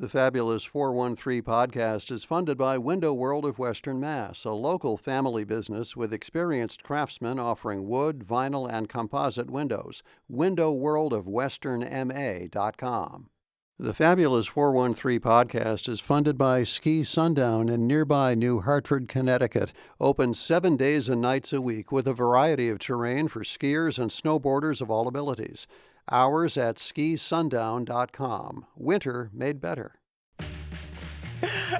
The Fabulous 413 podcast is funded by Window World of Western Mass, a local family business with experienced craftsmen offering wood, vinyl, and composite windows. WindowWorldOfWesternMA.com. The Fabulous 413 podcast is funded by Ski Sundown in nearby New Hartford, Connecticut. Open 7 days and nights a week with a variety of terrain for skiers and snowboarders of all abilities. Hours at skisundown.com. Winter made better.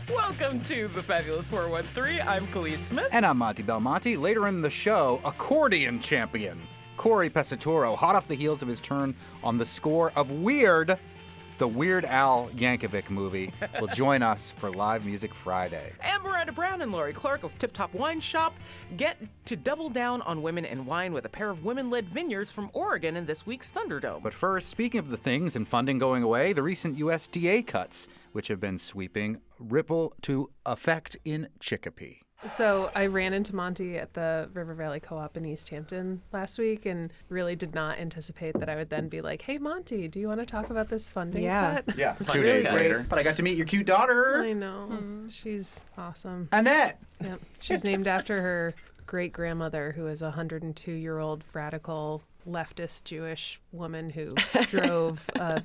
Welcome to the Fabulous 413. I'm Khalees Smith. And I'm Monty Belmonte. Later in the show, accordion champion Corey Pesaturo, hot off the heels of his turn on the score of Weird, the Weird Al Yankovic movie, will join us for Live Music Friday. And Miranda Brown and Lori Clark of Tip Top Wine Shop get to double down on women and wine with a pair of women-led vineyards from Oregon in this week's Thunderdome. But first, speaking of the things and funding going away, the recent USDA cuts, which have been sweeping, ripple to effect in Chicopee. So I ran into Monty at the River Valley Co-op in East Hampton last week and really did not anticipate that I would then be like, hey, Monty, do you want to talk about this funding cut? Yeah, 2 really days later. But I got to meet your cute daughter. I know. She's awesome. Annette. Yep. She's named after her great-grandmother, who is a 102-year-old radical leftist Jewish woman who drove a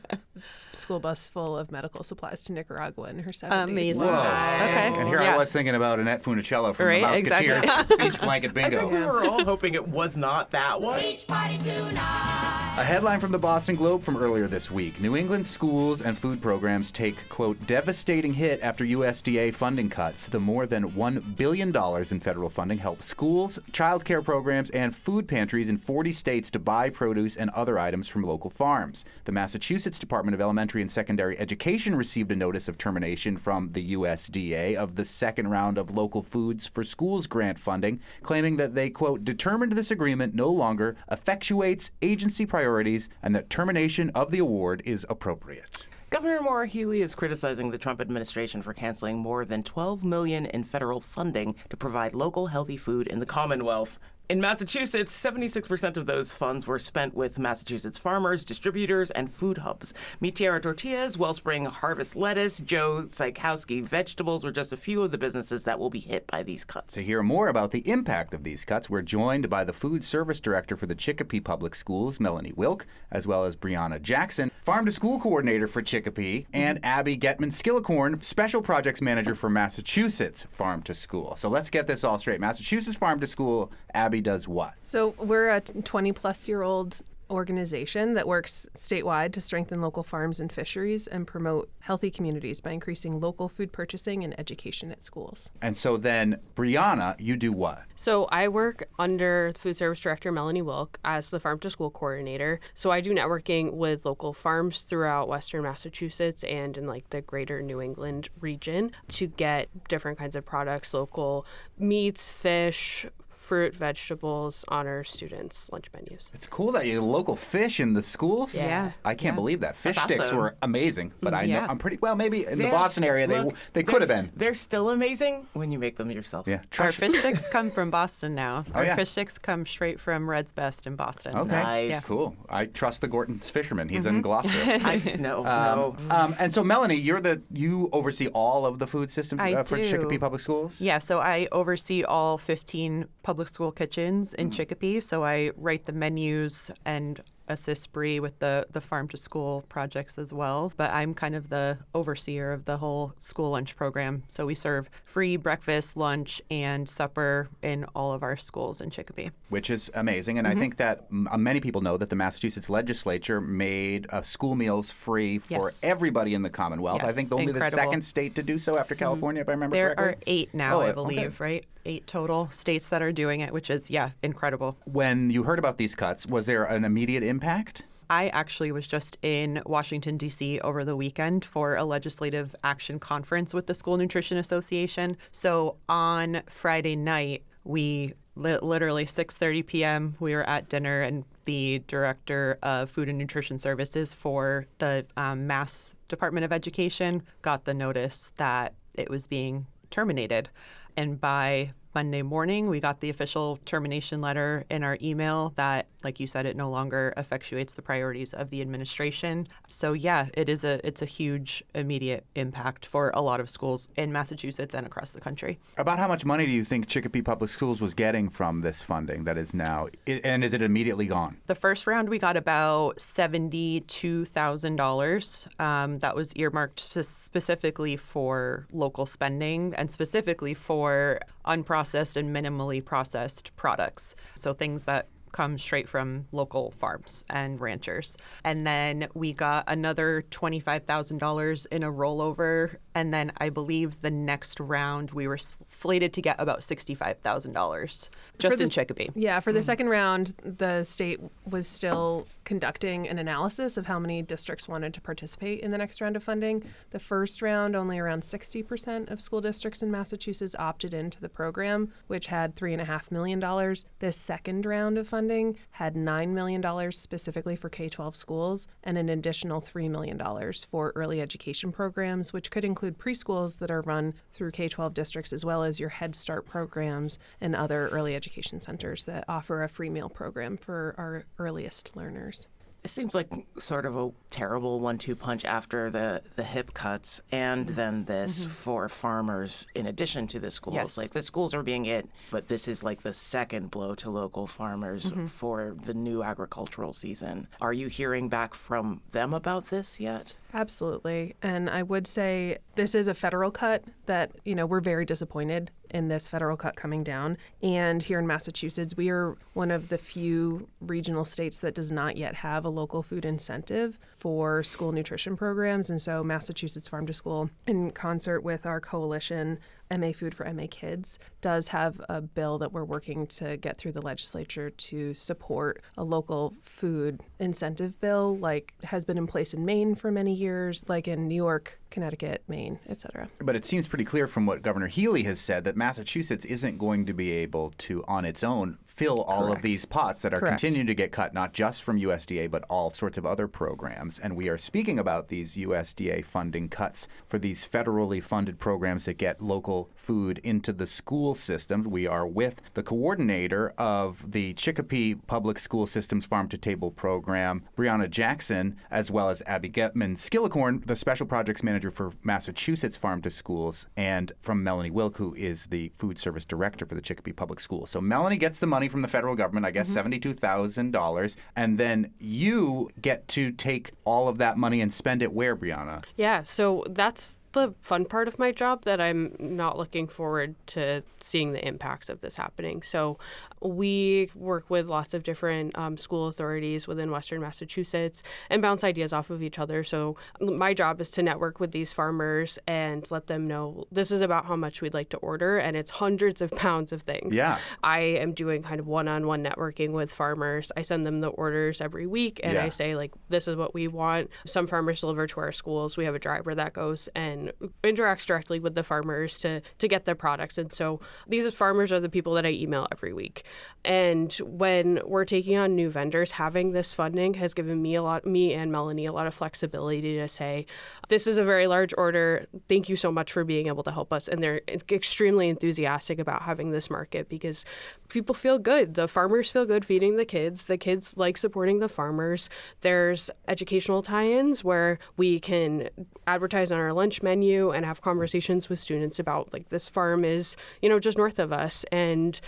school bus full of medical supplies to Nicaragua in her 70s. Amazing. Whoa. Okay. And here I was thinking about Annette Funicello from Right, the Mouseketeers exactly. Beach Blanket Bingo. I think we were all hoping it was not that one. Beach party tonight. A headline from the Boston Globe from earlier this week. New England schools and food programs take, quote, devastating hit after USDA funding cuts. The more than $1 billion in federal funding helped schools, child care programs, and food pantries in 40 states to buy produce and other items from local farms. The Massachusetts Department of Elementary and Secondary Education received a notice of termination from the USDA of the second round of Local Foods for Schools grant funding, claiming that they, quote, determined this agreement no longer effectuates agency priorities and that termination of the award is appropriate. Governor Maura Healey is criticizing the Trump administration for canceling more than $12 million in federal funding to provide local healthy food in the Commonwealth. In Massachusetts, 76% of those funds were spent with Massachusetts farmers, distributors, and food hubs. Mi Tierra Tortillas, Wellspring Harvest Lettuce, Joe Sikowski Vegetables were just a few of the businesses that will be hit by these cuts. To hear more about the impact of these cuts, we're joined by the Food Service Director for the Chicopee Public Schools, Melanie Wilk, as well as Brianna Jackson, Farm-to-School Coordinator for Chicopee, and Abby Getman-Skillicorn, Special Projects Manager for Massachusetts Farm-to-School. So let's get this all straight. Massachusetts Farm-to-School, Abby does what? So we're a 20-plus-year-old organization that works statewide to strengthen local farms and fisheries and promote healthy communities by increasing local food purchasing and education at schools. And so then, Brianna, you do what? So I work under Food Service Director Melanie Wilk as the Farm to School Coordinator. So I do networking with local farms throughout Western Massachusetts and in like the greater New England region to get different kinds of products, local meats, fish, fruit, vegetables on our students' lunch menus. It's cool that you get local fish in the schools. Yeah. I can't believe that. Fish That's sticks awesome. were amazing, but I know Yeah. I'm pretty well. Maybe in the They're- Boston area, look, they could have been. They're still amazing when you make them yourself. Yeah. Our fish sticks come from Boston now. Oh, Our yeah. fish sticks come straight from Red's Best in Boston. Okay. Nice. Yeah. Cool. I trust the Gorton's fisherman. He's in Gloucester. No. And so, Melanie, you oversee all of the food system I for do. Chicopee Public Schools? Yeah, so I oversee all 15 public school kitchens in Chicopee. So I write the menus and assist Bree with the farm to school projects as well. But I'm kind of the overseer of the whole school lunch program. So we serve free breakfast, lunch, and supper in all of our schools in Chicopee. Which is amazing. And I think that many people know that the Massachusetts legislature made school meals free for Yes. everybody in the Commonwealth. I Yes, think only incredible. the second state to do so after California, if I remember There correctly. are 8 now, Oh, I okay. believe, right? 8 total states that are doing it, which is, incredible. When you heard about these cuts, was there an immediate impact? I actually was just in Washington, D.C. over the weekend for a legislative action conference with the School Nutrition Association. So on Friday night, we literally 6:30 p.m., we were at dinner, and the director of Food and Nutrition Services for the Mass Department of Education got the notice that it was being terminated. And by Monday morning, we got the official termination letter in our email that Like you said, it no longer effectuates the priorities of the administration. So yeah, it's a huge immediate impact for a lot of schools in Massachusetts and across the country. About how much money do you think Chicopee Public Schools was getting from this funding that is now, and is it immediately gone? The first round, we got about $72,000. That was earmarked specifically for local spending and specifically for unprocessed and minimally processed products. So things that come straight from local farms and ranchers. And then we got another $25,000 in a rollover. And then I believe the next round we were slated to get about $65,000 just in Chicopee. Yeah, for the second round, the state was still conducting an analysis of how many districts wanted to participate in the next round of funding. The first round, only around 60% of school districts in Massachusetts opted into the program, which had $3.5 million. This second round of funding had $9 million specifically for K-12 schools and an additional $3 million for early education programs, which could include preschools that are run through K-12 districts, as well as your Head Start programs and other early education centers that offer a free meal program for our earliest learners. It seems like sort of a terrible 1-2 punch after the HIP cuts and then this for farmers in addition to the schools. Yes. Like the schools are being hit, but this is like the second blow to local farmers for the new agricultural season. Are you hearing back from them about this yet? Absolutely. And I would say this is a federal cut that, we're very disappointed in this federal cut coming down. And here in Massachusetts, we are one of the few regional states that does not yet have a local food incentive for school nutrition programs. And so Massachusetts Farm to School, in concert with our coalition, MA Food for MA Kids, does have a bill that we're working to get through the legislature to support a local food incentive bill, like has been in place in Maine for many years, like in New York, Connecticut, Maine, et cetera. But it seems pretty clear from what Governor Healy has said that Massachusetts isn't going to be able to, on its own, fill all of these pots that are continuing to get cut, not just from USDA, but all sorts of other programs. And we are speaking about these USDA funding cuts for these federally funded programs that get local food into the school system. We are with the coordinator of the Chicopee Public School System's Farm to Table program, Brianna Jackson, as well as Abby Getman Skillicorn, the Special Projects Manager for Massachusetts Farm to Schools, and from Melanie Wilk, who is the Food Service Director for the Chicopee Public Schools. So Melanie gets the money from the federal government, I guess $72,000, and then you get to take all of that money and spend it where, Brianna? Yeah, so that's the fun part of my job that I'm not looking forward to seeing the impacts of this happening. So we work with lots of different school authorities within Western Massachusetts and bounce ideas off of each other. So my job is to network with these farmers and let them know this is about how much we'd like to order, and it's hundreds of pounds of things. Yeah. I am doing kind of one-on-one networking with farmers. I send them the orders every week, and I say, like, this is what we want. Some farmers deliver to our schools. We have a driver that goes and interacts directly with the farmers to get their products. And so these farmers are the people that I email every week. And when we're taking on new vendors, having this funding has given me and Melanie a lot of flexibility to say, this is a very large order. Thank you so much for being able to help us. And they're extremely enthusiastic about having this market because people feel good. The farmers feel good feeding the kids. The kids like supporting the farmers. There's educational tie-ins where we can advertise on our lunch menu and have conversations with students about, like, this farm is, just north of us. And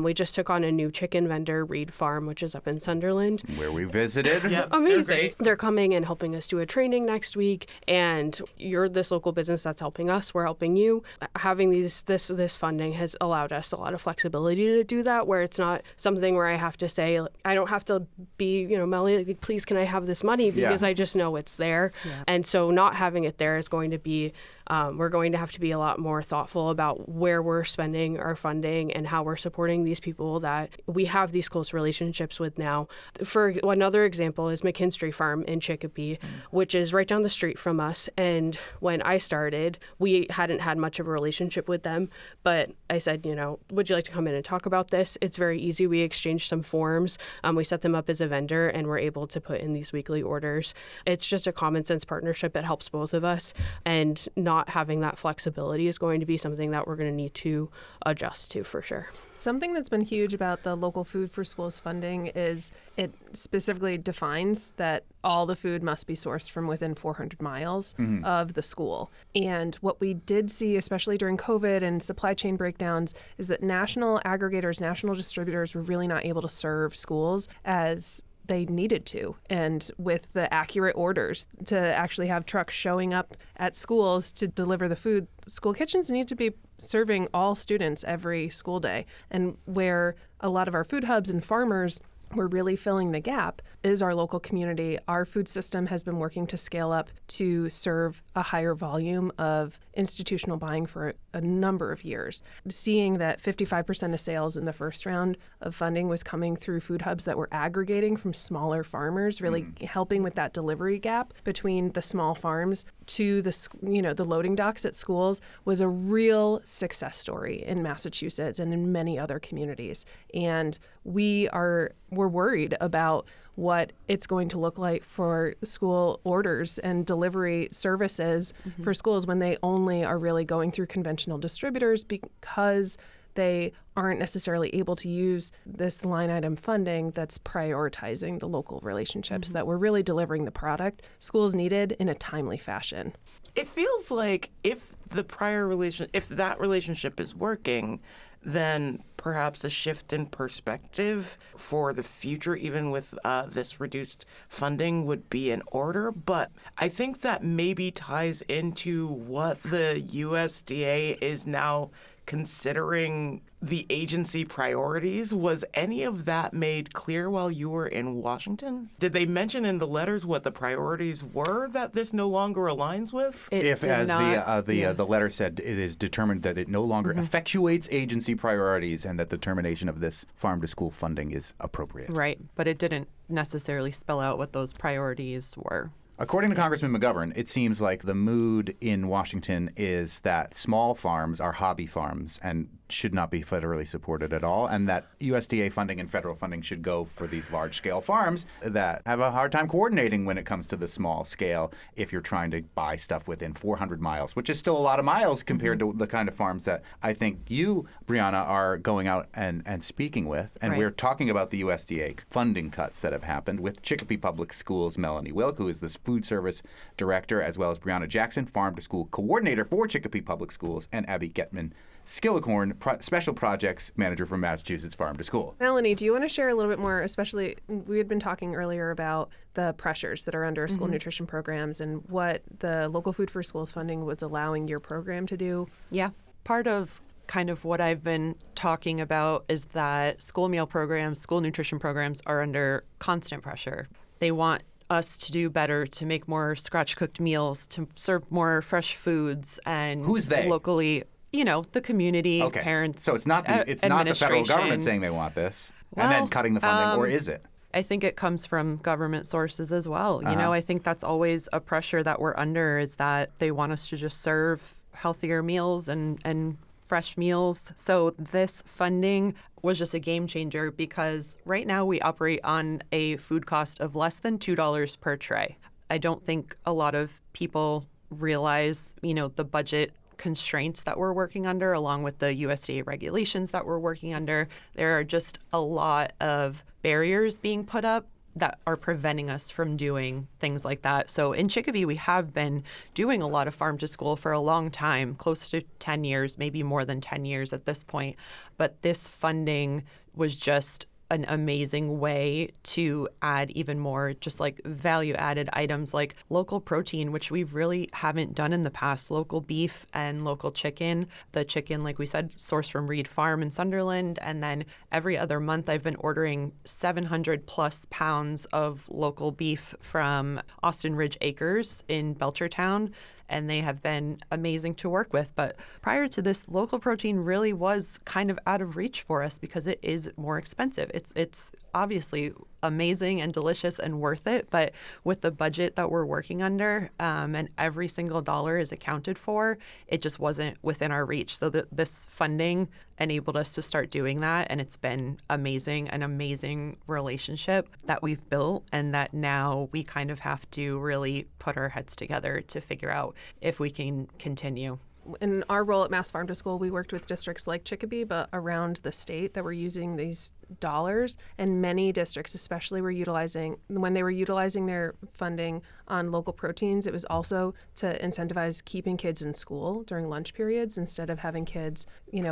we just took on a new chicken vendor, Reed Farm, which is up in Sunderland. Where we visited. Yep. Amazing. They're coming and helping us do a training next week. And you're this local business that's helping us. We're helping you. Having this funding has allowed us a lot of flexibility to do that, where it's not something where I have to say, I don't have to be, Melanie, please, can I have this money? Because I just know it's there. Yeah. And so not having it there is going to be we're going to have to be a lot more thoughtful about where we're spending our funding and how we're supporting these people that we have these close relationships with now. For another example is McKinstry Farm in Chicopee, which is right down the street from us. And when I started, we hadn't had much of a relationship with them. But I said, would you like to come in and talk about this? It's very easy. We exchanged some forms. We set them up as a vendor, and we're able to put in these weekly orders. It's just a common sense partnership that helps both of us. And and not having that flexibility is going to be something that we're going to need to adjust to for sure. Something that's been huge about the local Food for Schools funding is it specifically defines that all the food must be sourced from within 400 miles of the school. And what we did see, especially during COVID and supply chain breakdowns, is that national aggregators, national distributors were really not able to serve schools as they needed to, and with the accurate orders to actually have trucks showing up at schools to deliver the food. School kitchens need to be serving all students every school day. And where a lot of our food hubs and farmers were really filling the gap is our local community. Our food system has been working to scale up to serve a higher volume of institutional buying for a number of years. Seeing that 55% of sales in the first round of funding was coming through food hubs that were aggregating from smaller farmers, really helping with that delivery gap between the small farms to the loading docks at schools was a real success story in Massachusetts and in many other communities. And we're worried about what it's going to look like for school orders and delivery services for schools when they only are really going through conventional distributors because they aren't necessarily able to use this line item funding that's prioritizing the local relationships that we're really delivering the product schools needed in a timely fashion. It feels like if that relationship is working, then perhaps a shift in perspective for the future, even with this reduced funding, would be in order. But I think that maybe ties into what the USDA is now considering the agency priorities. Was any of that made clear while you were in Washington? Did they mention in the letters what the priorities were that this no longer aligns with? The letter said, it is determined that it no longer effectuates agency priorities and that the termination of this farm-to-school funding is appropriate. Right, but it didn't necessarily spell out what those priorities were. According to Congressman McGovern, it seems like the mood in Washington is that small farms are hobby farms and should not be federally supported at all, and that USDA funding and federal funding should go for these large-scale farms that have a hard time coordinating when it comes to the small scale if you're trying to buy stuff within 400 miles, which is still a lot of miles compared to the kind of farms that I think you, Brianna, are going out and speaking with. And we're talking about the USDA funding cuts that have happened with Chicopee Public Schools' Melanie Wilk, who is the food service director, as well as Brianna Jackson, farm-to-school coordinator for Chicopee Public Schools, and Abby Getman Skillicorn, Special Projects Manager for Massachusetts Farm to School. Melanie, do you want to share a little bit more, especially we had been talking earlier about the pressures that are under school nutrition programs and what the local Food for Schools funding was allowing your program to do? Yeah. Part of kind of what I've been talking about is that school meal programs, school nutrition programs are under constant pressure. They want us to do better, to make more scratch-cooked meals, to serve more fresh foods, and who's they? Locally, the community, parents. So it's not the federal government saying they want this and then cutting the funding, or is it? I think it comes from government sources as well. I think that's always a pressure that we're under, is that they want us to just serve healthier meals and fresh meals. So this funding was just a game changer because right now we operate on a food cost of less than $2 per tray. I don't think a lot of people realize, the budget constraints that we're working under, along with the USDA regulations that we're working under. There are just a lot of barriers being put up that are preventing us from doing things like that. So in Chicopee, we have been doing a lot of farm to school for a long time, close to 10 years, maybe more than 10 years at this point. But this funding was just an amazing way to add even more just like value added items like local protein, which we really haven't done in the past, local beef and local chicken. The chicken, like we said, sourced from Reed Farm in Sunderland. And then every other month I've been ordering 700 plus pounds of local beef from Austin Ridge Acres in Belchertown. And they have been amazing to work with. But prior to this, local protein really was kind of out of reach for us because it is more expensive. It's obviously amazing and delicious and worth it. But with the budget that we're working under, and every single dollar is accounted for, it just wasn't within our reach. So this funding enabled us to start doing that, and it's been amazing, an amazing relationship that we've built, and that now we kind of have to really put our heads together to figure out if we can continue. In our role at Mass Farm to School, we worked with districts like Chicopee, but around the state that were using these dollars. And many districts, especially, when they were utilizing their funding on local proteins, it was also to incentivize keeping kids in school during lunch periods instead of having kids,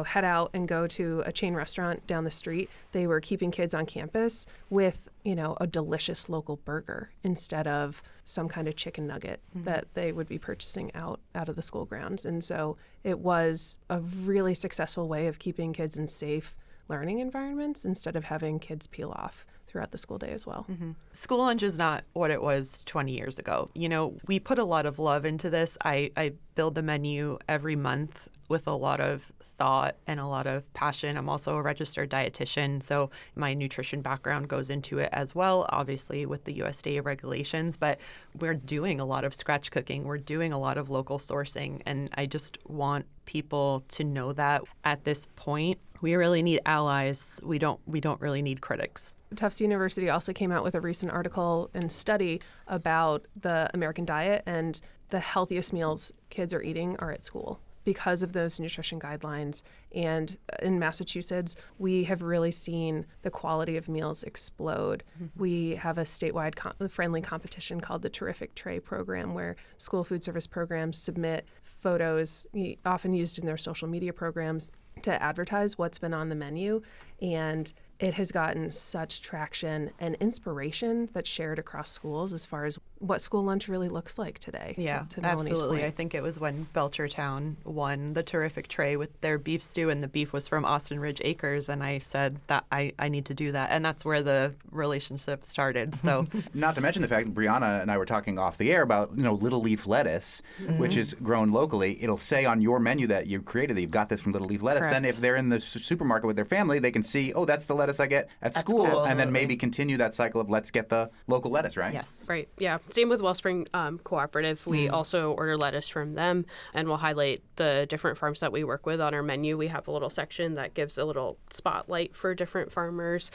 head out and go to a chain restaurant down the street. They were keeping kids on campus with, a delicious local burger instead of some kind of chicken nugget that they would be purchasing out of the school grounds. And so it was a really successful way of keeping kids in safe learning environments instead of having kids peel off throughout the school day as well. School lunch is not what it was 20 years ago. We put a lot of love into this. I build the menu every month with a lot of thought and a lot of passion. I'm also a registered dietitian, so my nutrition background goes into it as well, obviously with the USDA regulations, but we're doing a lot of scratch cooking. We're doing a lot of local sourcing, and I just want people to know that at this point, we really need allies. We don't really need critics. Tufts University also came out with a recent article and study about the American diet, and the healthiest meals kids are eating are at school because of those nutrition guidelines. And in Massachusetts, we have really seen the quality of meals explode. We have a statewide friendly competition called the Terrific Tray program, where school food service programs submit photos, often used in their social media programs, to advertise what's been on the menu. And it has gotten such traction and inspiration that's shared across schools as far as what school lunch really looks like today. Yeah, to Melanie's absolutely. point. I think it was when Belchertown won the Terrific Tray with their beef stew, and the beef was from Austin Ridge Acres, and I said that I need to do that, and that's where the relationship started. So, not to mention the fact that Brianna and I were talking off the air about little leaf lettuce, which is grown locally. It'll say on your menu that you created that you've got this from little leaf lettuce. Correct. Then if they're in the supermarket with their family, they can see, oh, that's the lettuce I get at school, and then maybe continue that cycle of let's get the local lettuce, right? yes. Right. Yeah. Same with Wellspring Cooperative. We also order lettuce from them, and we'll highlight the different farms that we work with on our menu. We have a little section that gives a little spotlight for different farmers.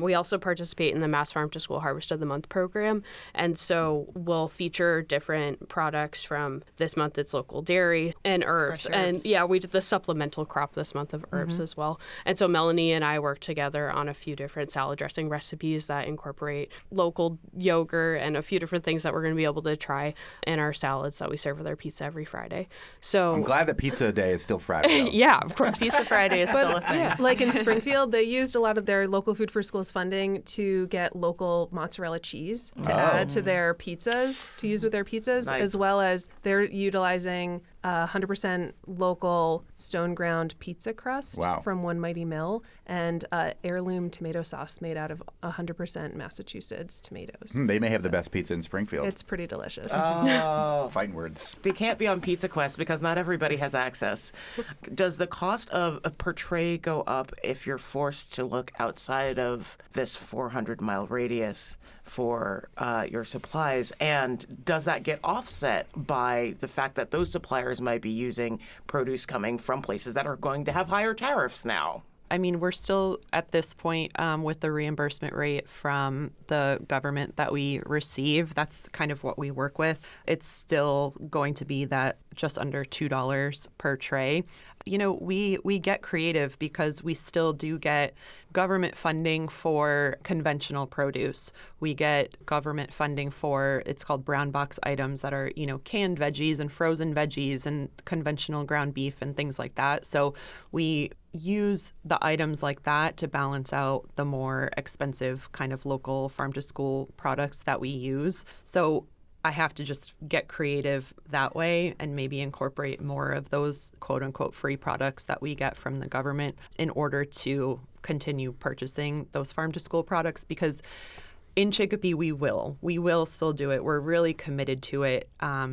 We also participate in the Mass Farm to School Harvest of the Month program, and so we'll feature different products from this month. It's local dairy and herbs. Fresh And herbs. yeah, we did the supplemental crop this month of herbs as well. And so Melanie and I work together on a few different salad dressing recipes that incorporate local yogurt and a few different things that we're going to be able to try in our salads that we serve with our pizza every Friday. So I'm glad that Pizza Day is still Friday. though. yeah, of course. Pizza Friday is still a thing. Yeah, like in Springfield, they used a lot of their local food for schools funding to get local mozzarella cheese to add to their pizzas, to use with their pizzas, Nice. as well as they're utilizing 100% local stone ground pizza crust Wow. from One Mighty Mill and heirloom tomato sauce made out of 100% Massachusetts tomatoes. They may have the best pizza in Springfield. It's pretty delicious. Oh. Fighting words. They can't be on Pizza Quest because not everybody has access. Does the cost of a per tray go up if you're forced to look outside of this 400-mile radius for your supplies? And does that get offset by the fact that those suppliers might be using produce coming from places that are going to have higher tariffs now? I mean, we're still at this point with the reimbursement rate from the government that we receive. That's kind of what we work with. It's still going to be that just under $2 per tray. We get creative because we still do get government funding for conventional produce. We get government funding for, it's called brown box items that are, canned veggies and frozen veggies and conventional ground beef and things like that. So we use the items like that to balance out the more expensive kind of local farm to school products that we use. So I have to just get creative that way and maybe incorporate more of those quote unquote free products that we get from the government in order to continue purchasing those farm to school products, because in Chicopee, we will still do it. We're really committed to it.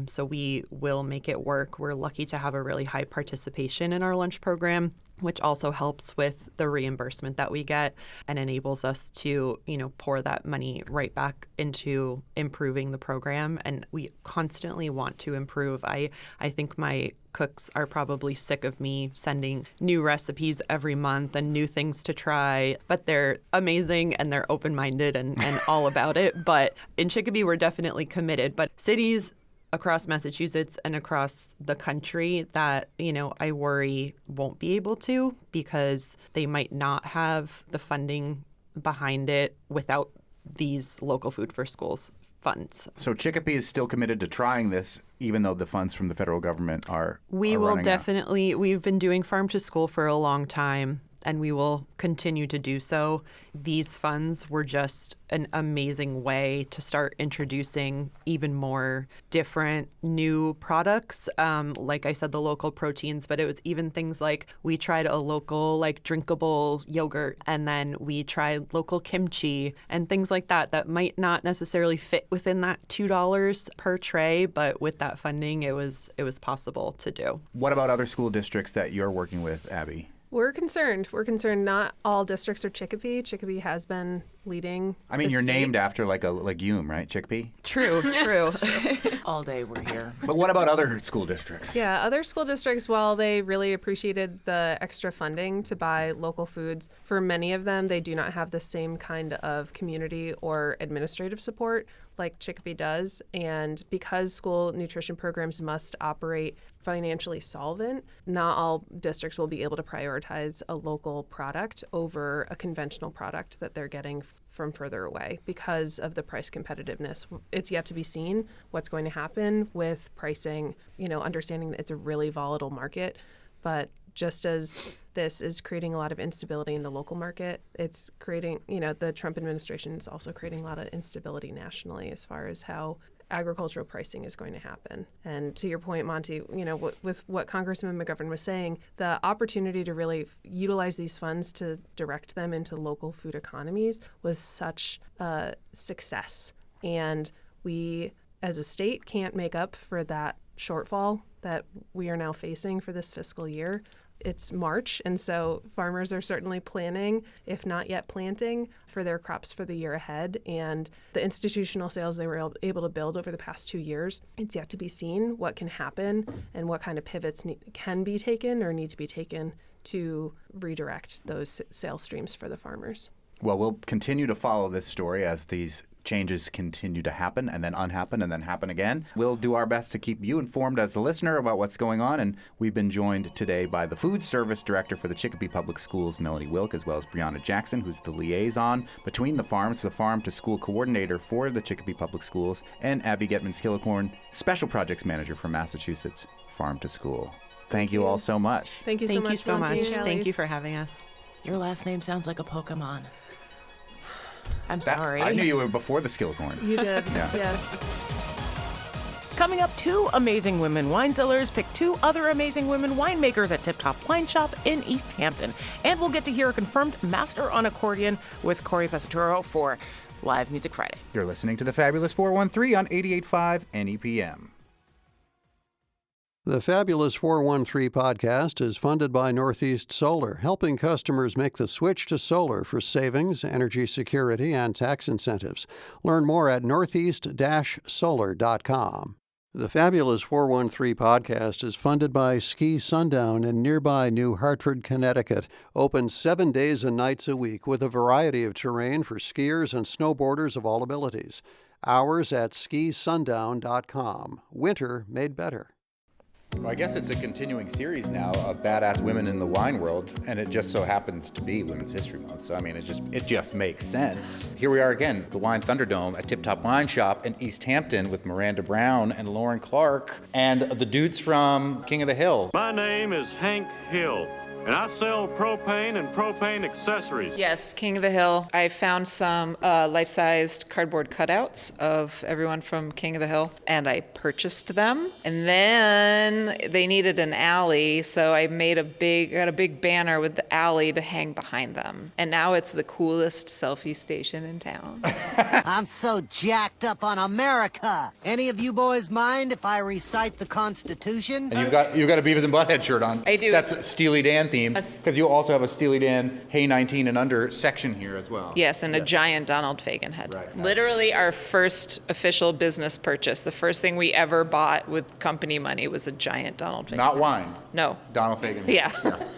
So we will make it work. We're lucky to have a really high participation in our lunch program. which also helps with the reimbursement that we get and enables us to, pour that money right back into improving the program. And we constantly want to improve. I think my cooks are probably sick of me sending new recipes every month and new things to try, but they're amazing and they're open-minded and all about it. But in Chicopee, we're definitely committed. But cities across Massachusetts and across the country that, I worry won't be able to because they might not have the funding behind it without these local food for schools funds. So Chicopee is still committed to trying this, even though the funds from the federal government are We will running out. definitely. We've been doing farm to school for a long time, and we will continue to do so. These funds were just an amazing way to start introducing even more different new products. Like I said, the local proteins, but it was even things like we tried a local drinkable yogurt, and then we tried local kimchi and things like that might not necessarily fit within that $2 per tray, but with that funding, it was possible to do. What about other school districts that you're working with, Abby? We're concerned. Not all districts are Chicopee. Chicopee has been leading. I mean, the you're named state. after like a legume, right? Chickpea? True. All day we're here. But what about other school districts? Yeah, other school districts, while they really appreciated the extra funding to buy local foods, for many of them, they do not have the same kind of community or administrative support like Chicopee does. And because school nutrition programs must operate financially solvent, not all districts will be able to prioritize a local product over a conventional product that they're getting from further away because of the price competitiveness. It's yet to be seen what's going to happen with pricing, understanding that it's a really volatile market. But just as this is creating a lot of instability in the local market, it's creating, the Trump administration is also creating a lot of instability nationally as far as how agricultural pricing is going to happen. And to your point, Monty, with what Congressman McGovern was saying, the opportunity to really utilize these funds to direct them into local food economies was such a success. And we, as a state, can't make up for that shortfall that we are now facing for this fiscal year. It's March, and so farmers are certainly planning, if not yet planting, for their crops for the year ahead. And the institutional sales they were able to build over the past 2 years, it's yet to be seen what can happen and what kind of pivots can be taken or need to be taken to redirect those sales streams for the farmers. Well, we'll continue to follow this story as these changes continue to happen and then unhappen and then happen again. We'll do our best to keep you informed as a listener about what's going on, and we've been joined today by the Food Service Director for the Chicopee Public Schools, Melanie Wilk, as well as Brianna Jackson, who's the liaison between the farm-to-school coordinator for the Chicopee Public Schools, and Abby Getman-Skillicorn, Special Projects Manager for Massachusetts Farm to School. Thank you all so much. Thank you so much. Thank you so Monty much. and Thank you Shelley's. for having us. Your last name sounds like a Pokemon. I'm sorry. I knew you were before the Skillicorn. You did, Yeah. yes. Coming up, 2 amazing women wine cellars pick 2 other amazing women winemakers at Tip Top Wine Shop in East Hampton. And we'll get to hear a confirmed master on accordion with Corey Pesaturo for Live Music Friday. You're listening to the Fabulous 413 on 88.5 NEPM. The Fabulous 413 podcast is funded by Northeast Solar, helping customers make the switch to solar for savings, energy security, and tax incentives. Learn more at northeast-solar.com. The Fabulous 413 podcast is funded by Ski Sundown in nearby New Hartford, Connecticut. Open 7 days and nights a week with a variety of terrain for skiers and snowboarders of all abilities. Hours at skisundown.com. Winter made better. Well, I guess it's a continuing series now of badass women in the wine world, and it just so happens to be Women's History Month. So, I mean, it just makes sense. Here we are again, the Wine Thunderdome at Tip Top Wine Shop in East Hampton with Miranda Brown and Lauren Clark and the dudes from King of the Hill. My name is Hank Hill, and I sell propane and propane accessories. Yes, King of the Hill. I found some life-sized cardboard cutouts of everyone from King of the Hill, and I purchased them. And then they needed an alley, so I got a big banner with the alley to hang behind them. And now it's the coolest selfie station in town. I'm so jacked up on America. Any of you boys mind if I recite the Constitution? And you've got a Beavis and Butthead shirt on. I do. That's Steely Dan theme, because you also have a Steely Dan Hey 19 and Under section here as well. Yes, and a giant Donald Fagen head. Right, nice. Literally our first official business purchase. The first thing we ever bought with company money was a giant Donald Fagen Not head. wine. No. Donald Fagen. Yeah.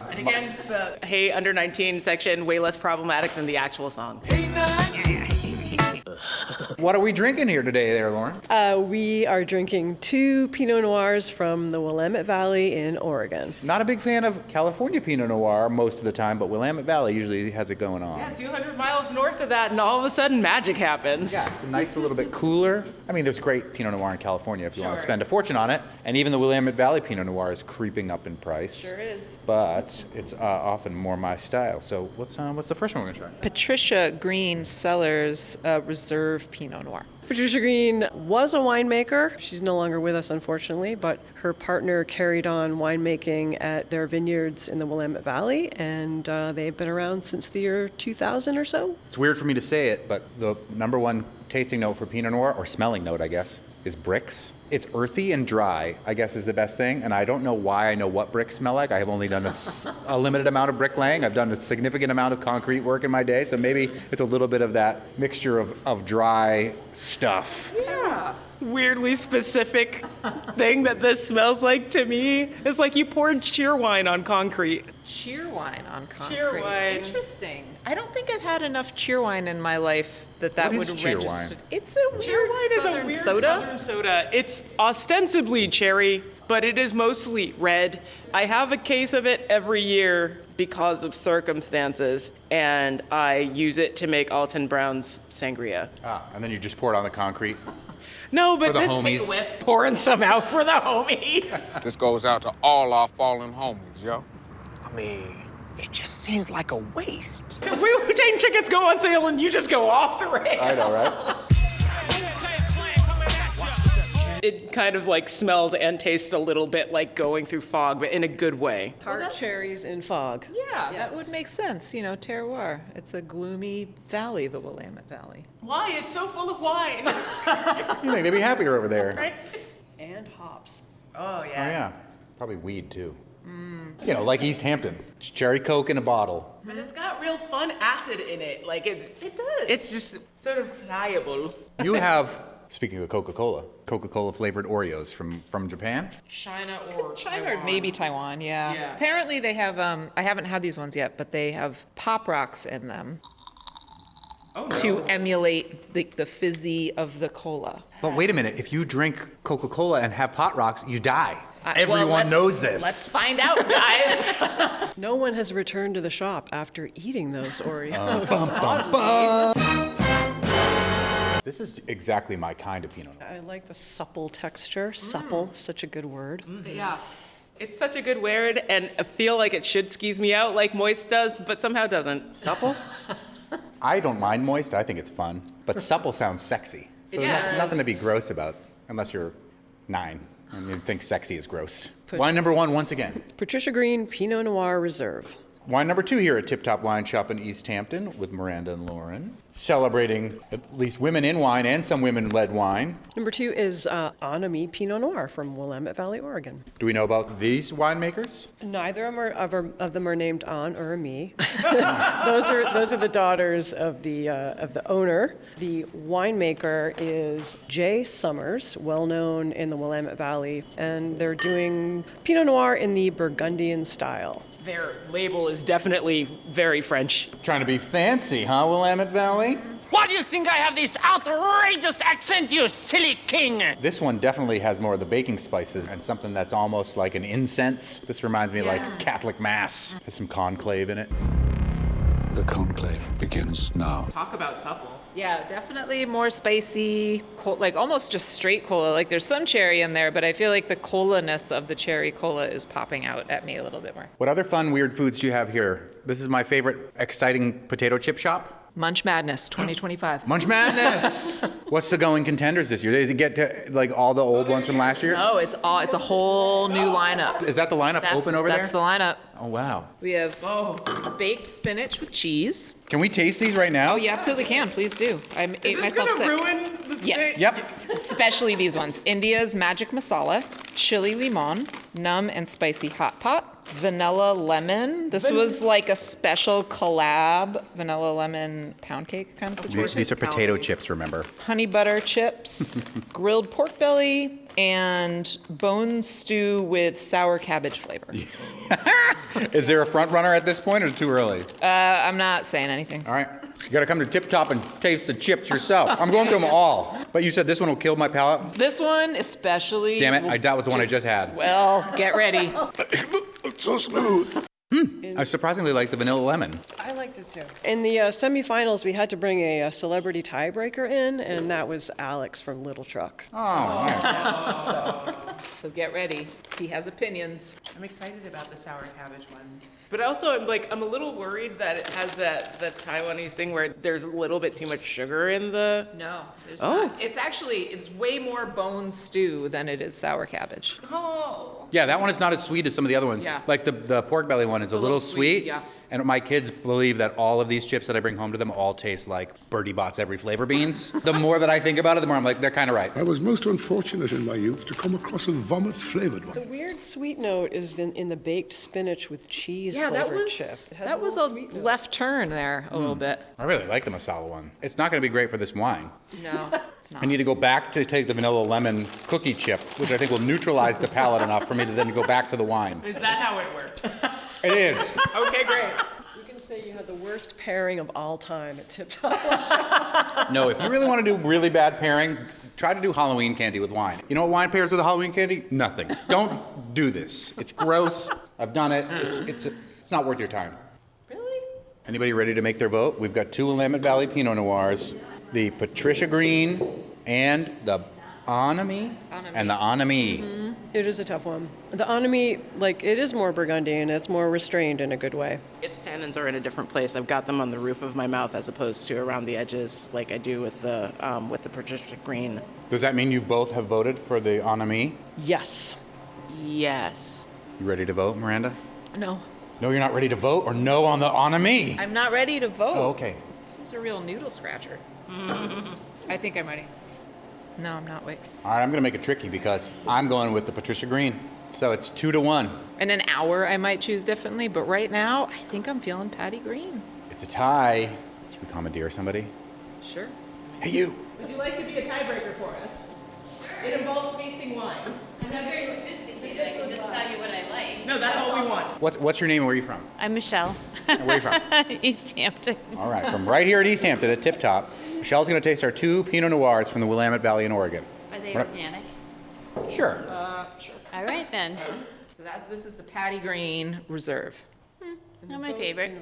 And again, the Hey Under 19 section, way less problematic than the actual song. What are we drinking here today there, Lauren? We are drinking 2 Pinot Noirs from the Willamette Valley in Oregon. Not a big fan of California Pinot Noir most of the time, but Willamette Valley usually has it going on. Yeah, 200 miles north of that, and all of a sudden magic happens. Yeah, it's nice, a little bit cooler. I mean, there's great Pinot Noir in California if you want to Sure. spend a fortune on it. And even the Willamette Valley Pinot Noir is creeping up in price. Sure is. But it's often more my style. So what's the first one we're going to try? Patricia Green Cellars Reserve Pinot Noir. Patricia Green was a winemaker. She's no longer with us, unfortunately, but her partner carried on winemaking at their vineyards in the Willamette Valley, and they've been around since the year 2000 or so. It's weird for me to say it, but the number one tasting note for Pinot Noir, or smelling note, I guess, is bricks. It's earthy and dry, I guess is the best thing, and I don't know why I know what bricks smell like. I have only done a limited amount of bricklaying. I've done a significant amount of concrete work in my day, so maybe it's a little bit of that mixture of dry stuff. Yeah. Weirdly specific thing that this smells like to me is like you poured cheer wine on concrete. Cheer wine on concrete. Cheer wine. Interesting. I don't think I've had enough cheer wine in my life that What would is cheer register. wine? It's a weird Cheer wine is a southern weird soda. southern soda. It's ostensibly cherry, but it is mostly red. I have a case of it every year because of circumstances, and I use it to make Alton Brown's sangria. And then you just pour it on the concrete. No, but For the this homies. take a whiff, pouring some out for the homies. This goes out to all our fallen homies, yo. I mean, it just seems like a waste. Wu-Tang tickets go on sale and you just go off the rails. I know, right? It kind of like smells and tastes a little bit like going through fog, but in a good way. Tart cherries in fog. Yeah, that would make sense. You know, terroir. It's a gloomy valley, the Willamette Valley. Why? It's so full of wine. You think they'd be happier over there? Right? And hops. Oh, Oh, yeah. yeah. Probably weed, too. You know, like East Hampton. It's cherry Coke in a bottle. But it's got real fun acid in it. Like It does. It's just sort of pliable. You have, speaking of Coca-Cola flavored Oreos from Japan. China or China or maybe Taiwan, yeah. Apparently they have, I haven't had these ones yet, but they have Pop Rocks in them to emulate the fizzy of the cola. But wait a minute, if you drink Coca-Cola and have Pot Rocks, you die. Well, Everyone knows this. Let's find out, guys. No one has returned to the shop after eating those Oreos. This is exactly my kind of Pinot Noir. I like the supple texture. Supple, such a good word. Yeah. It's such a good word, and I feel like it should skeeze me out like moist does, but somehow doesn't. Supple? I don't mind moist. I think it's fun. But supple sounds sexy. So Yes. nothing to be gross about, unless you're 9 and you think sexy is gross. Wine number 1 once again. Patricia Green Pinot Noir Reserve. Wine number 2 here at Tip Top Wine Shop in East Hampton with Miranda and Lauren. Celebrating at least women in wine and some women-led wine. Number 2 is Anami Pinot Noir from Willamette Valley, Oregon. Do we know about these winemakers? Neither of them are named An or Ami. those are the daughters of the owner. The winemaker is Jay Summers, well known in the Willamette Valley, and they're doing Pinot Noir in the Burgundian style. Their label is definitely very French. Trying to be fancy, huh, Willamette Valley? Why do you think I have this outrageous accent, you silly king? This one definitely has more of the baking spices and something that's almost like an incense. This reminds me of like Catholic Mass. Has some conclave in it. The conclave begins now. Talk about supple. Yeah, definitely more spicy, like almost just straight cola. Like there's some cherry in there, but I feel like the cola-ness of the cherry cola is popping out at me a little bit more. What other fun, weird foods do you have here? This is my favorite exciting potato chip shop. Munch Madness 2025. Munch Madness! What's the going contenders this year? Did they get to like all the old ones from last year? No, it's a whole new lineup. Is that the lineup open over there? That's the lineup. Oh, wow. We have baked spinach with cheese. Can we taste these right now? Oh, you absolutely can. Please do. I ate myself sick. Ruin the Yes. Yep. Especially these ones. India's Magic Masala. chili limon, numb and spicy hot pot, vanilla lemon. This was like a special collab vanilla lemon pound cake kind of situation. These are potato chips, remember? Honey butter chips, grilled pork belly, and bone stew with sour cabbage flavor. Is there a front runner at this point, or is it too early? I'm not saying anything. All right. You got to come to Tip Top and taste the chips yourself. I'm going through them all. But you said this one will kill my palate? This one especially. Damn it, that was the one I just had. Well, get ready. It's so smooth. I surprisingly like the vanilla lemon. I liked it too. In the semifinals, we had to bring a celebrity tiebreaker in, and that was Alex from Little Truck. Oh, nice. So get ready. He has opinions. I'm excited about the sour cabbage one. But also, I'm a little worried that it has that Taiwanese thing where there's a little bit too much sugar in the... No, there's not. It's way more bone stew than it is sour cabbage. Oh. Yeah, that one is not as sweet as some of the other ones. Yeah. Like the pork belly one is a little sweet. Yeah. And my kids believe that all of these chips that I bring home to them all taste like Bertie Bott's Every Flavor beans. The more that I think about it, the more I'm like, they're kind of right. I was most unfortunate in my youth to come across a vomit-flavored The one. weird sweet note is in the baked spinach with cheese Yeah, flavored that chip. was It has that was little a sweet note. left turn there a little bit. I really like the masala one. It's not going to be great for this wine. No, it's not. I need to go back to take the vanilla lemon cookie chip, which I think will neutralize the palate enough for me to then go back to the wine. Is that how it works? It is. Okay, great. You can say you had the worst pairing of all time at Tip Top. No, if you really want to do really bad pairing, try to do Halloween candy with wine. You know what wine pairs with a Halloween candy? Nothing. Don't do this. It's gross. I've done it. It's not worth your time. Really? Anybody ready to make their vote? We've got 2 Willamette Valley Pinot Noirs, the Patricia Green, and the Anami. And the Anami. It is a tough one. The Anami, it is more Burgundian. It's more restrained in a good way. Its tannins are in a different place. I've got them on the roof of my mouth as opposed to around the edges, like I do with the Patricia Green. Does that mean you both have voted for the Anami? Yes. Yes. You ready to vote, Miranda? No, No, you're not ready to vote, or no on the Anami? I'm not ready to vote. Oh, okay. This is a real noodle scratcher. I think I'm ready. No, I'm not. Wait. All right, I'm going to make it tricky because I'm going with the Patricia Green. So it's 2-1. In an hour, I might choose differently, but right now, I think I'm feeling Patty Green. It's a tie. Should we commandeer somebody? Sure. Hey, you. Would you like to be a tiebreaker for us? It involves tasting wine. I'm not very sophisticated. I can just tell you what I like. No, that's all we want. What's your name and where are you from? I'm Michelle. And where are you from? East Hampton. All right, from right here at East Hampton at Tip Top, Michelle's going to taste our 2 Pinot Noirs from the Willamette Valley in Oregon. Are they Right. organic? Sure. Sure. All right then. So this is the Patty Green Reserve. Not my favorite.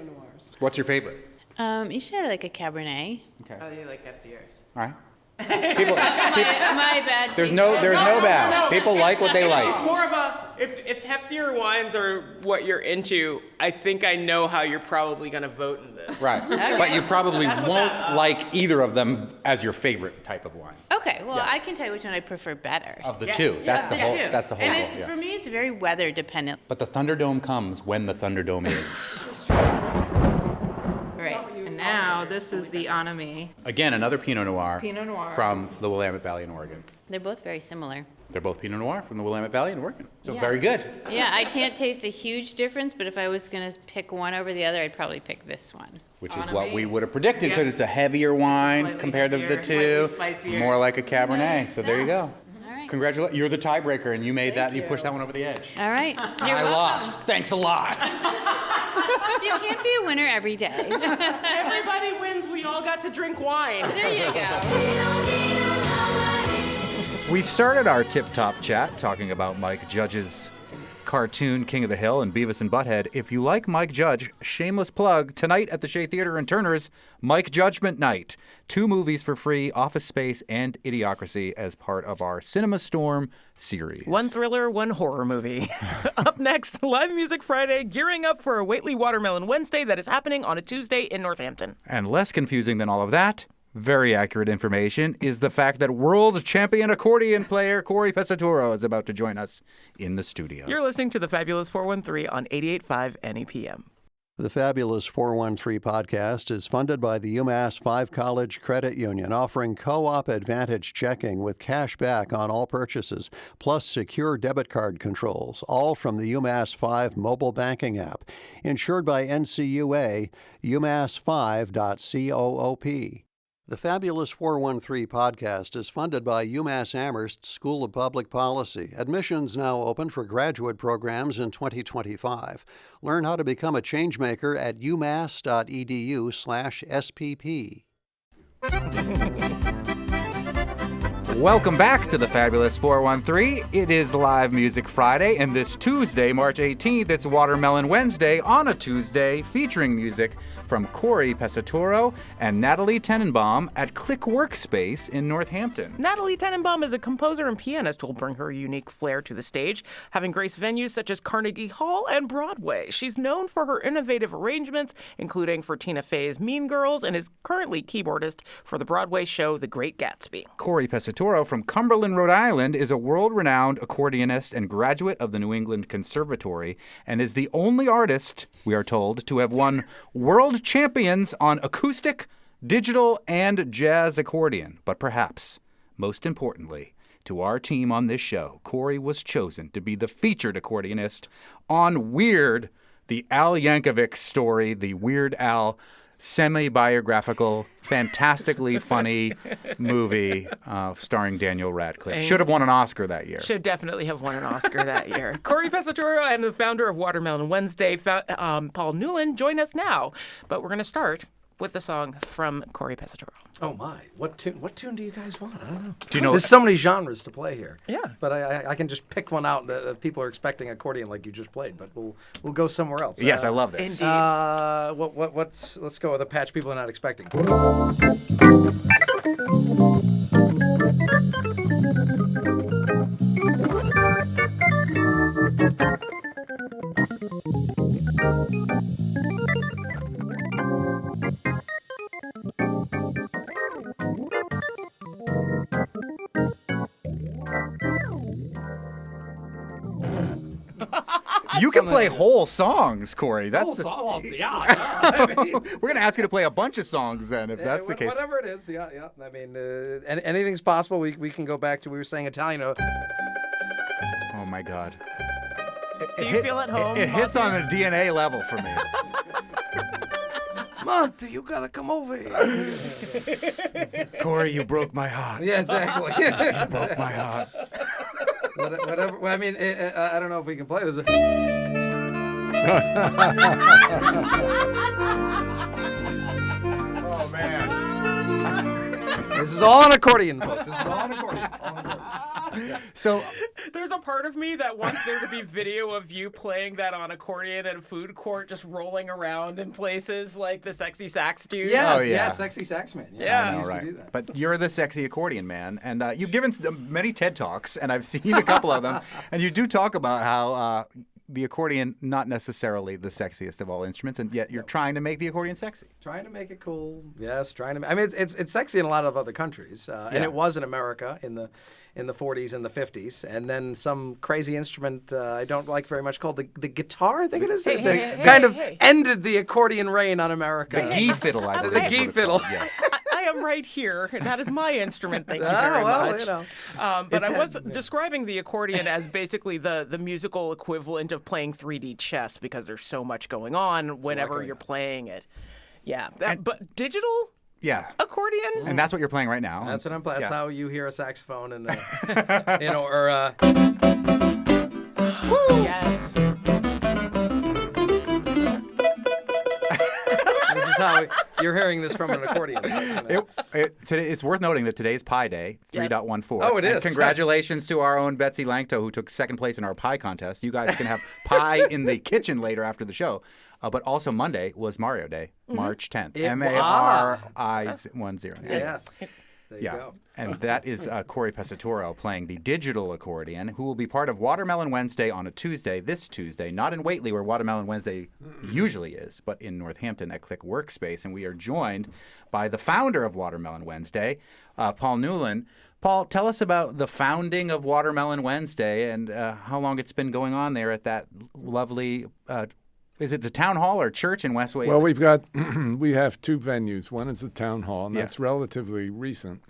What's your favorite? Usually I like a Cabernet. Okay. Oh, you like FDRs. All right. People, My bad. there's no bad. People like what they It's like. more of a, if heftier wines are what you're into, I think I know how you're probably going to vote in this. Right. But you probably won't like either of them as your favorite type of wine. Okay, well Yeah. I can tell you which one I prefer better. Of the 2. That's the whole. two. That's the whole. And goal, it's, yeah. for me, it's very weather dependent. But the Thunderdome comes when the Thunderdome is. Right. And now this is the Anami. Again, another Pinot Noir. Pinot Noir. From the Willamette Valley in Oregon. They're both very similar. They're both Pinot Noir from the Willamette Valley in Oregon. So Yeah. very good. Yeah, I can't taste a huge difference, but if I was going to pick one over the other, I'd probably pick this one. Which is what we would have predicted because it's a heavier wine slightly compared to the heavier, 2. slightly spicier. More like a Cabernet. So there you go. All right. Congratulations. You're the tiebreaker and you made that. You pushed that one over the edge. All right. I You're welcome. lost. Thanks a lot. You can't be a winner every day. Everybody wins. We all got to drink wine. There you go. We started our Tip Top chat talking about Mike Judge's cartoon King of the Hill and Beavis and Butthead. If you like Mike Judge, shameless plug, tonight at the Shea Theater in Turner's, Mike Judgment Night. 2 movies for free, Office Space and Idiocracy, as part of our Cinema Storm series. One thriller, one horror movie. Up next, Live Music Friday, gearing up for a Whately Watermelon Wednesday that is happening on a Tuesday in Northampton. And less confusing than all of that, very accurate information, is the fact that world champion accordion player Corey Pesaturo is about to join us in the studio. You're listening to the Fabulous 413 on 88.5 NEPM. The Fabulous 413 podcast is funded by the UMass 5 College Credit Union, offering co-op advantage checking with cash back on all purchases, plus secure debit card controls, all from the UMass 5 mobile banking app. Insured by NCUA, umass5.coop. The Fabulous 413 podcast is funded by UMass Amherst School of Public Policy. Admissions now open for graduate programs in 2025. Learn how to become a changemaker at umass.edu/SPP. Welcome back to the Fabulous 413. It is Live Music Friday, and this Tuesday, March 18th, it's Watermelon Wednesday on a Tuesday, featuring music from Corey Pesatoro and Natalie Tenenbaum at Click Workspace in Northampton. Natalie Tenenbaum is a composer and pianist who will bring her unique flair to the stage, having graced venues such as Carnegie Hall and Broadway. She's known for her innovative arrangements, including for Tina Fey's Mean Girls, and is currently keyboardist for the Broadway show The Great Gatsby. Corey Pesatoro from Cumberland, Rhode Island, is a world-renowned accordionist and graduate of the New England Conservatory, and is the only artist, we are told, to have won world champions on acoustic, digital, and jazz accordion. But perhaps, most importantly, to our team on this show, Corey was chosen to be the featured accordionist on Weird, the Al Yankovic story, the Weird Al semi-biographical, fantastically funny movie starring Daniel Radcliffe. Should have won an Oscar that year. Should definitely have won an Oscar that year. Corey Pesatoro and the founder of Watermelon Wednesday, Paul Newland, join us now. But we're going to start with the song from Corey Pesatoro. Oh my! What tune do you guys want? I don't know. Do you know? There's so many genres to play here. Yeah. But I can just pick one out. People are expecting accordion like you just played, but we'll go somewhere else. Yes, I love this. Indeed. Let's go with a patch people are not expecting. You can play whole songs, Corey. That's Whole song? Well, yeah. We're going to ask you to play a bunch of songs then, if that's the case. Whatever it is, yeah. I mean, anything's possible. We can go back to, we were saying Italian. Oh, my God. Do you feel at home? It hits on a DNA level for me. Monty, you gotta come over here. Corey, you broke my heart. Yeah, exactly. You broke my heart. Whatever. Well, I mean, I don't know if we can play this. Oh, man. This is all on accordion, folks. This is all on accordion. So there's a part of me that wants there to be video of you playing that on accordion at a food court, just rolling around in places like the Sexy Sax dude. Yes, Oh, yeah. yes, Sexy Sax Man. Yeah. I know, used right. to do that. But you're the sexy accordion man, and you've given many TED Talks, and I've seen a couple of them, and you do talk about how the accordion, not necessarily the sexiest of all instruments, and yet you're trying to make the accordion sexy. Trying to make it cool. Yes, trying to. I mean, it's sexy in a lot of other countries, and it was in America in the 40s and the 50s, and then some crazy instrument I don't like very much called the guitar. I think it is. Ended the accordion reign on America. The gee fiddle, I believe. The gee fiddle. Yes. I am right here. That is my instrument. Thank you very much. You know. But I was describing the accordion as basically the musical equivalent of playing 3D chess because there's so much going on whenever you're playing it. Yeah. But digital Yeah. accordion? And that's what you're playing right now. That's what I'm playing. That's Yeah. how you hear a saxophone and or Yes. this is how you're hearing this from an accordion. Today, it's worth noting that today's Pi Day, 3.14. Oh, it And is. congratulations to our own Betsy Langto, who took second place in our pie contest. You guys can have pie in the kitchen later after the show. But also Monday was Mario Day, March 10th. MARI10. Yes. There you go. And that is Corey Pesatoro playing the digital accordion, who will be part of Watermelon Wednesday on a Tuesday, this Tuesday, not in Whately where Watermelon Wednesday usually is, but in Northampton at Click Workspace. And we are joined by the founder of Watermelon Wednesday, Paul Newland. Paul, tell us about the founding of Watermelon Wednesday and how long it's been going on there at that lovely Is it the town hall or church in West Whately? Well, we have two venues. One is the town hall, and that's relatively recent.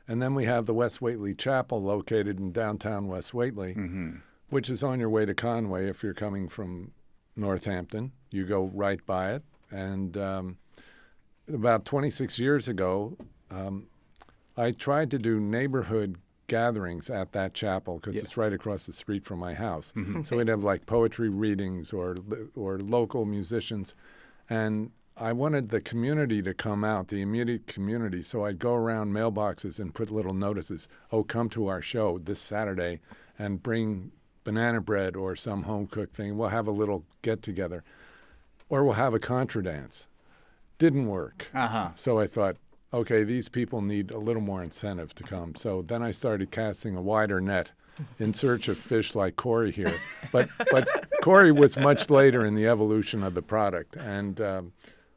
And then we have the West Whately Chapel located in downtown West Whately, which is on your way to Conway if you're coming from Northampton. You go right by it. And about 26 years ago, I tried to do neighborhood gatherings at that chapel because it's right across the street from my house. So we'd have like poetry readings or local musicians. And I wanted the community to come out, the immediate community. So I'd go around mailboxes and put little notices, come to our show this Saturday and bring banana bread or some home-cooked thing. We'll have a little get-together. Or we'll have a contra dance. Didn't work. So I thought, okay, these people need a little more incentive to come. So then I started casting a wider net in search of fish like Corey here. But Corey was much later in the evolution of the product. And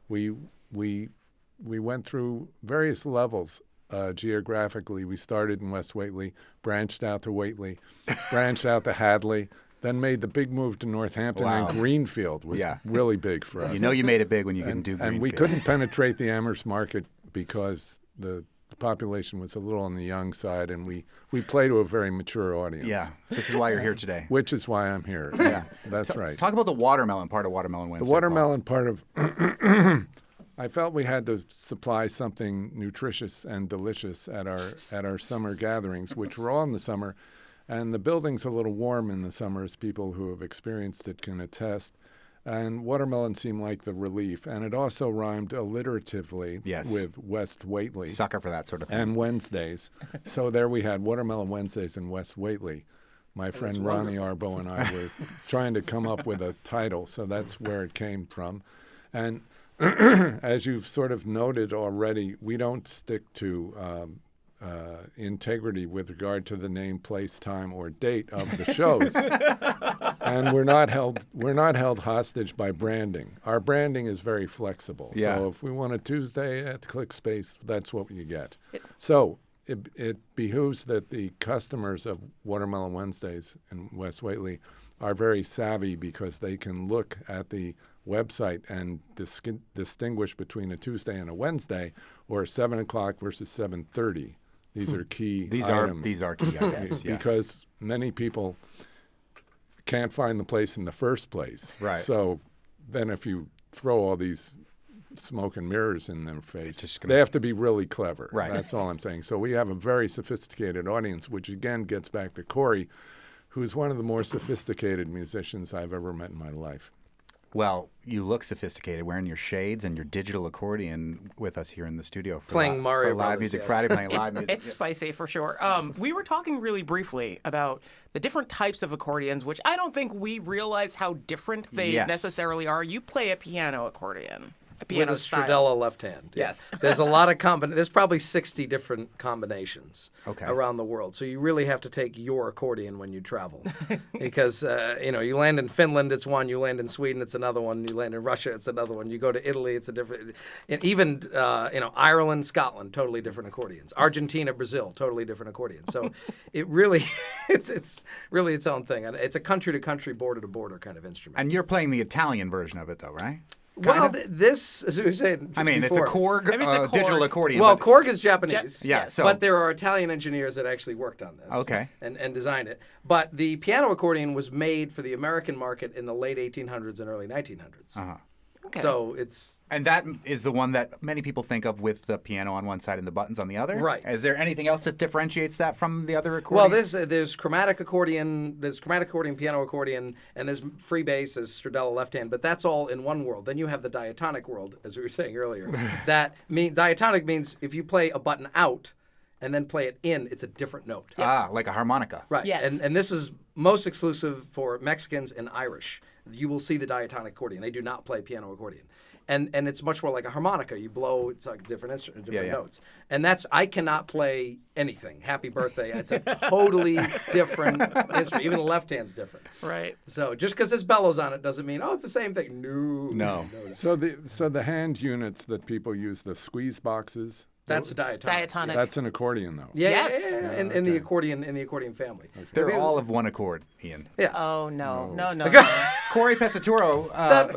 we went through various levels geographically. We started in West Whately, branched out to Whately, branched out to Hadley, then made the big move to Northampton, and Greenfield was really big for us. You know you made it big when you can do Greenfield. And we couldn't penetrate the Amherst market because the population was a little on the young side, and we play to a very mature audience. Yeah, this is why you're here today. Which is why I'm here. Yeah, that's right. Talk about the watermelon part of Watermelon Wednesday. The watermelon part of I felt we had to supply something nutritious and delicious at our summer gatherings, which were all in the summer. And the building's a little warm in the summer, as people who have experienced it can attest. And watermelon seemed like the relief. And it also rhymed alliteratively with West Whately. Sucker for that sort of thing. And Wednesdays. So there we had Watermelon Wednesdays in West Whately. My friend Ronnie Arbo and I were trying to come up with a title, so that's where it came from. And as you've sort of noted already, we don't stick to integrity with regard to the name, place, time, or date of the shows. And we're not held hostage by branding. Our branding is very flexible. Yeah. So if we want a Tuesday at ClickSpace, that's what you get. So it behooves that the customers of Watermelon Wednesdays in West Whately are very savvy, because they can look at the website and distinguish between a Tuesday and a Wednesday, or 7 o'clock versus 7:30. These are key items. These are key items, yes. Because many people can't find the place in the first place. Right. So then if you throw all these smoke and mirrors in their face, they have to be really clever. Right. That's all I'm saying. So we have a very sophisticated audience, which again gets back to Corey, who's one of the more sophisticated musicians I've ever met in my life. Well, you look sophisticated, wearing your shades and your digital accordion with us here in the studio. Playing Mario for live Brothers, music yes. Friday, playing live music. It's spicy for sure. We were talking really briefly about the different types of accordions, which I don't think we realize how different they necessarily are. You play a piano accordion. With a Stradella left hand. Yes. There's a lot of there's probably 60 different combinations around the world. So you really have to take your accordion when you travel. Because, you land in Finland, it's one. You land in Sweden, it's another one. You land in Russia, it's another one. You go to Italy, it's a different. And even, Ireland, Scotland, totally different accordions. Argentina, Brazil, totally different accordions. So it really, it's really its own thing. And it's a country-to-country, border-to-border kind of instrument. And you're playing the Italian version of it, though, right? Well, this, as we said I mean, before, it's a Korg digital accordion. Well, Korg is Japanese. So. But there are Italian engineers that actually worked on this. Okay. And designed it. But the piano accordion was made for the American market in the late 1800s and early 1900s. Uh-huh. Okay. So it's... And that is the one that many people think of with the piano on one side and the buttons on the other? Right. Is there anything else that differentiates that from the other accordion? Well, there's chromatic accordion, piano accordion, and there's free bass, there's Stradella left hand, but that's all in one world. Then you have the diatonic world, as we were saying earlier. Diatonic means if you play a button out and then play it in, it's a different note. Ah, like a harmonica. Right. Yes. And this is most exclusive for Mexicans and Irish. You will see the diatonic accordion. They do not play piano accordion. And it's much more like a harmonica. You blow, it's like different instrument, different notes. And I cannot play anything. Happy Birthday. It's a totally different instrument. Even the left hand's different. Right. So just because there's bellows on it doesn't mean, it's the same thing. No. So the hand units that people use, the squeeze boxes, That's a diatonic. Diatonic. That's an accordion, though. Yeah, Yes. yeah, yeah. In the accordion family. They're all of one accord, Ian. Yeah. Oh no. Corey Pesaturo,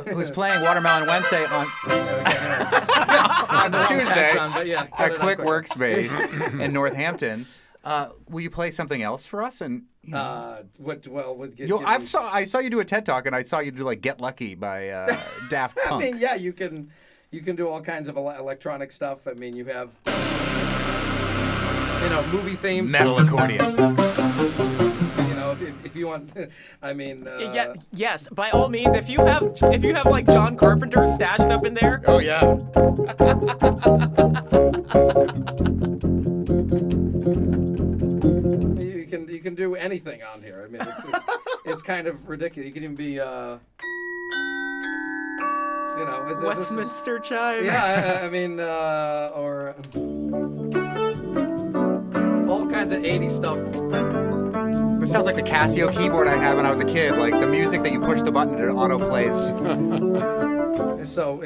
who's playing Watermelon Wednesday on Tuesday at Click Workspace in Northampton. Will you play something else for us? And I saw you do a TED Talk, and I saw you do like "Get Lucky" by Daft Punk. I mean, yeah, you can do all kinds of electronic stuff. I mean, you have movie themes, metal accordion. If you want, I mean, yes, by all means. If you have like John Carpenter stashed up in there. Oh yeah. You can do anything on here. I mean, it's kind of ridiculous. You can even be Westminster chime. Yeah, I mean, or all kinds of 80s stuff. It sounds like the Casio keyboard I had when I was a kid, like the music that you push the button and it auto plays. So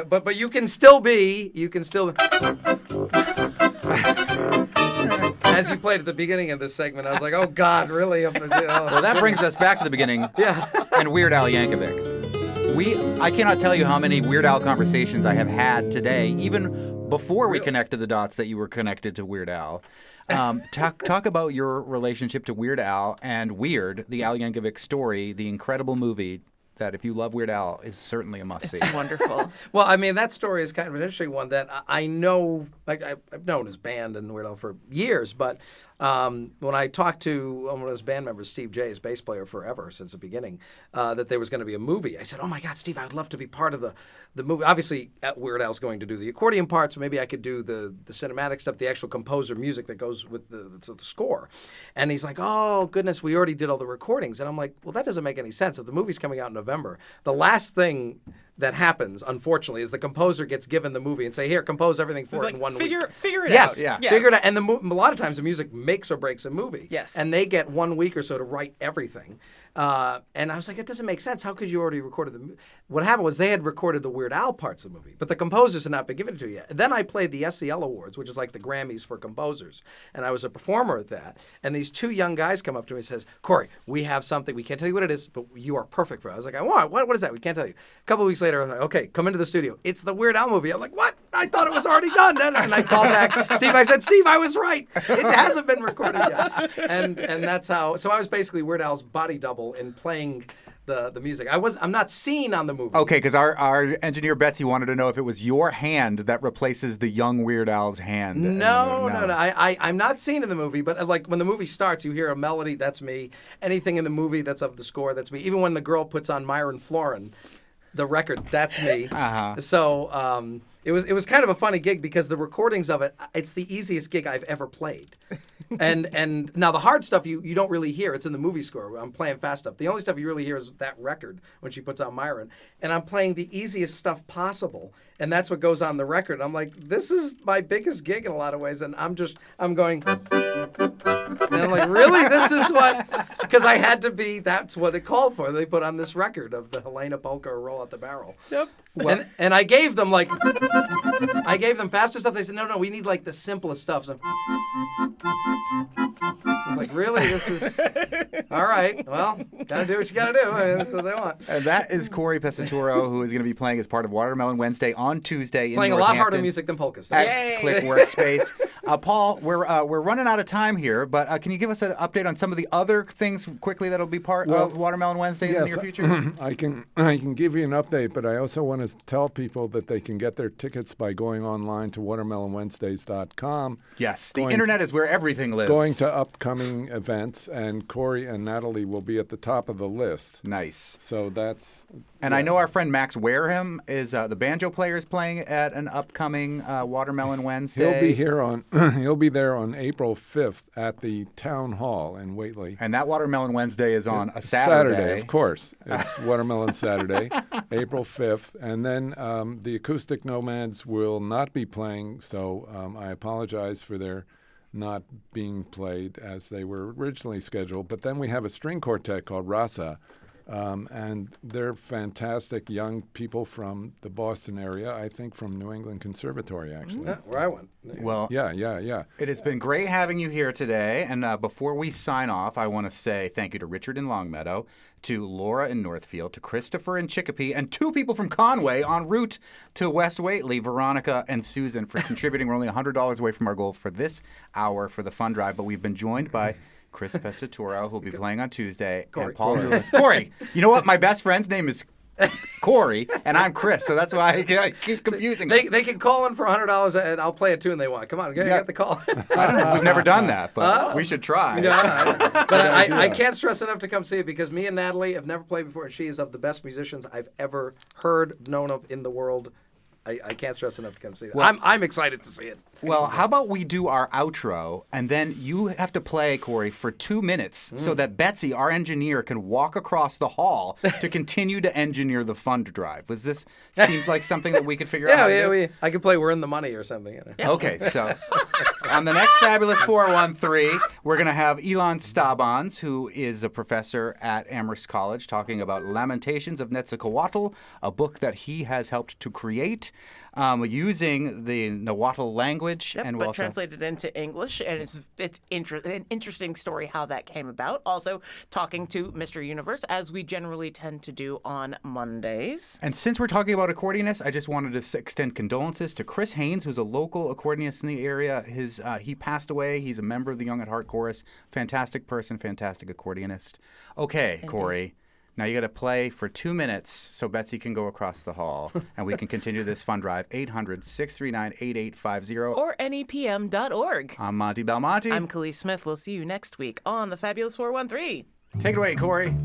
but you can still. As you played at the beginning of this segment, I was like, oh God, really? Well, that brings us back to the beginning. Yeah. And Weird Al Yankovic. I cannot tell you how many Weird Al conversations I have had today, even before we connected the dots that you were connected to Weird Al. Talk about your relationship to Weird Al and Weird, the Al Yankovic story, the incredible movie that if you love Weird Al is certainly a must-see. It's wonderful. Well, I mean, that story is kind of an interesting one that I know, like I've known his band and Weird Al for years, but when I talked to one of his band members, Steve J, his bass player forever since the beginning, that there was going to be a movie, I said, oh my God, Steve, I would love to be part of the movie. Obviously, Weird Al's going to do the accordion parts. Maybe I could do the cinematic stuff, the actual composer music that goes with the score. And he's like, oh, goodness, we already did all the recordings. And I'm like, well, that doesn't make any sense. If the movie's coming out in November, the last thing that happens, unfortunately, is the composer gets given the movie and say, here, compose everything for it in 1 week. Figure it yes, out. Yeah. Figure it out. And a lot of times the music makes or breaks a movie. Yes. And they get 1 week or so to write everything. And I was like, it doesn't make sense. How could you already recorded the movie? What happened was they had recorded the Weird Al parts of the movie, but the composers had not been given it to you yet. Then I played the SEL Awards, which is like the Grammys for composers. And I was a performer at that. And these two young guys come up to me and says, Corey, we have something. We can't tell you what it is, but you are perfect for it. I was like, what is that? We can't tell you. A couple of weeks later, I was like, okay, come into the studio. It's the Weird Al movie. I'm like, what? I thought it was already done. And I called back Steve. I said, Steve, I was right. It hasn't been recorded yet. And that's how. So I was basically Weird Al's body double in playing the music. I'm not seen on the movie. Okay, because our engineer Betsy wanted to know if it was your hand that replaces the young Weird Al's hand. No. I'm not seen in the movie, but like when the movie starts, you hear a melody, that's me. Anything in the movie that's of the score, that's me. Even when the girl puts on Myron Florin, the record, that's me. Uh-huh. So it was kind of a funny gig because the recordings of it, it's the easiest gig I've ever played. And now the hard stuff you don't really hear. It's in the movie score. I'm playing fast stuff. The only stuff you really hear is that record when she puts on Myron. And I'm playing the easiest stuff possible. And that's what goes on the record. I'm like, this is my biggest gig in a lot of ways. And I'm going, and I'm like, really? This is what, because I had to be, that's what it called for. They put on this record of the Helena Polka or Roll Out the Barrel. Yep. Well, and I gave them faster stuff. They said, no, we need like the simplest stuff. So I was like, really? This is, all right. Well, gotta do what you gotta do. That's what they want. And that is Corey Pesaturo, who is going to be playing as part of Watermelon Wednesday on Tuesday in Playing a lot harder music than polka stuff. At Click Workspace. Paul, we're running out of time here, but can you give us an update on some of the other things quickly that'll be part of Watermelon Wednesday in the near future? I can give you an update, but I also want to tell people that they can get their tickets by going online to watermelonwednesdays.com. Yes, the internet is where everything lives. Going to upcoming events, and Corey and Natalie will be at the top of the list. Nice. So that's... And I know our friend Max Wareham is the banjo player is playing at an upcoming Watermelon Wednesday. He'll be there on April 5th at the Town Hall in Whately. And that Watermelon Wednesday is on a Saturday. Saturday, of course. It's Watermelon Saturday, April 5th. And then the Acoustic Nomads will not be playing, so I apologize for their not being played as they were originally scheduled. But then we have a string quartet called Rasa, And they're fantastic young people from the Boston area, I think from New England Conservatory, actually. Yeah, where I went. Well, yeah. It has been great having you here today. And before we sign off, I want to say thank you to Richard in Longmeadow, to Laura in Northfield, to Christopher in Chicopee, and 2 people from Conway en route to West Whately, Veronica and Susan, for contributing. We're only $100 away from our goal for this hour for the fund drive, but we've been joined by Chris Pescatore, who'll be playing on Tuesday, and Paul Newland. Corey, you know what? My best friend's name is Corey, and I'm Chris, so that's why I keep confusing. They can call in for $100, and I'll play a tune they want. Come on, get the call. I don't know. We've never done that, but we should try. But I can't stress enough to come see it because me and Natalie have never played before, and she is of the best musicians I've ever heard, known of in the world. I can't stress enough to come see that. Well, I'm excited to see it. Well, how about we do our outro, and then you have to play, Corey, for 2 minutes so that Betsy, our engineer, can walk across the hall to continue to engineer the fund drive. Was this seems like something that we could figure out? I could play We're in the Money or something. Okay, so on the next Fabulous 413, we're going to have Elon Stabans, who is a professor at Amherst College, talking about Lamentations of Netzacoatl, a book that he has helped to create. Using the Nahuatl language, and but translated into English, and it's an interesting story how that came about. Also, talking to Mr. Universe, as we generally tend to do on Mondays. And since we're talking about accordionists, I just wanted to extend condolences to Chris Haynes, who's a local accordionist in the area. He passed away. He's a member of the Young at Heart Chorus. Fantastic person, fantastic accordionist. Okay, indeed. Corey. Now you got to play for 2 minutes so Betsy can go across the hall and we can continue this fund drive. 800-639-8850. Or nepm.org. I'm Monty Belmonte. I'm Khalees Smith. We'll see you next week on the Fabulous 413. Take it away, Corey.